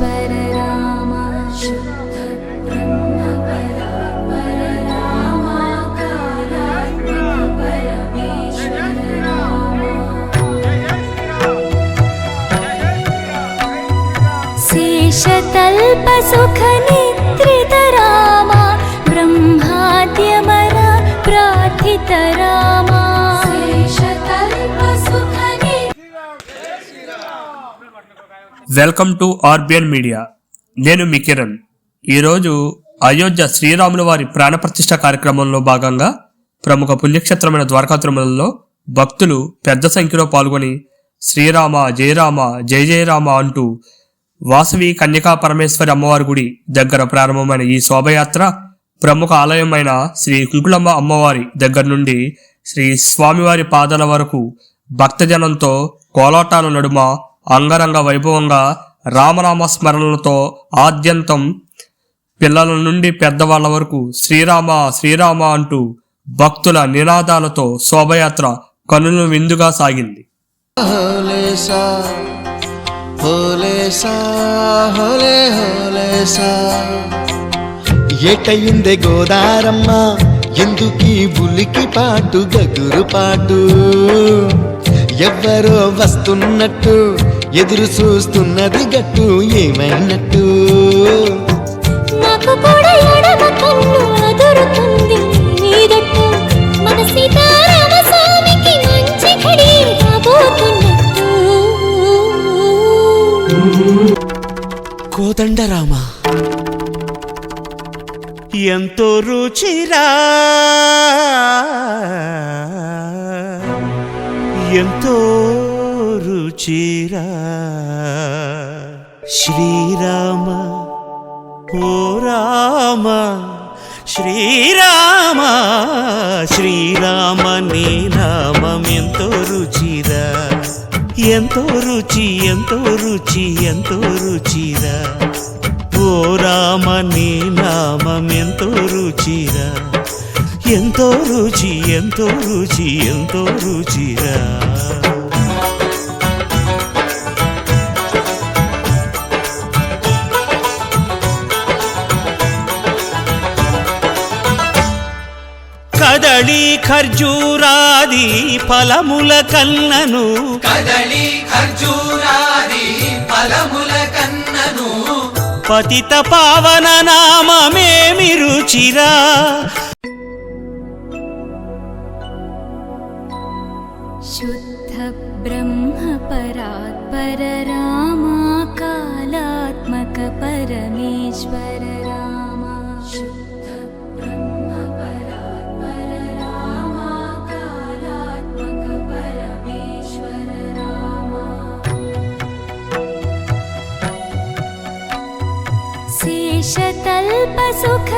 परमेश्वर राम शुद्ध ब्रह्म परात्पर राम कालात्मक परमेश्वर राम शेषतल्प सुख निद्रित राम ब्रह्माद्यमर प्रार्थित Rama welcome to RBN media. నేను మీ కిరణ్. ఈరోజు అయోధ్య శ్రీరాముల వారి ప్రాణప్రతిష్ఠ కార్యక్రమంలో భాగంగా ప్రముఖ పుణ్యక్షేత్రమైన ద్వారకా తిరుమలలో భక్తులు పెద్ద సంఖ్యలో పాల్గొని శ్రీరామ జయరామ జయ జయరామ అంటూ వాసవి కన్యకా పరమేశ్వరి అమ్మవారి గుడి దగ్గర ప్రారంభమైన ఈ శోభయాత్ర ప్రముఖ ఆలయమైన శ్రీ కుంకులమ్మ అమ్మవారి దగ్గర నుండి శ్రీ స్వామివారి పాదాల వరకు భక్తజనంతో కోలాటాల నడుమ అంగరంగ వైభవంగా రామనామ స్మరణలతో ఆద్యంతం పిల్లల నుండి పెద్దవాళ్ల వరకు శ్రీరామ శ్రీరామ అంటూ భక్తుల నినాదాలతో శోభయాత్ర కనుల విందుగా సాగింది. ఏటయిందే గోదారమ్మ ఎందుకీ బులికి పాటు గగురు పాటు ఎవ్వరో వస్తున్నట్టు ఎదురు చూస్తున్నది గట్టు ఏమైనట్టు నాకు కూడా ఎడమ కన్ను అదురుతుంది నీదట్టు మన సీతారామ స్వామికి మంచి ఘడి రాబోతున్నట్టు కోదండరామ ఎంతో రుచిరా ఎంతో రుచిరా శ్రీరామ ఓ రామ శ్రీరామ శ్రీరామ నీ నామం ఎంతో రుచిరా ఎంతో రుచి ఎంతో రుచి ఎంతో రుచిరా ఓ రామ నీ నామం ఎంతో రుచిరా ఎంతో రుచి ఎంతో రుచి ఎంతో రుచిరా కదళి ఖర్జూరాది ఫలముల కన్నను కదళి ఖర్జూరాది ఫలముల కన్నను పతిత పావన నామమేమి రుచిరా शुद्ध ब्रह्म परात्पर राम कालात्मक परमेश्वर राम शुद्ध ब्रह्म परात्पर राम कालात्मक परमेश्वर राम शेषतल्प सुख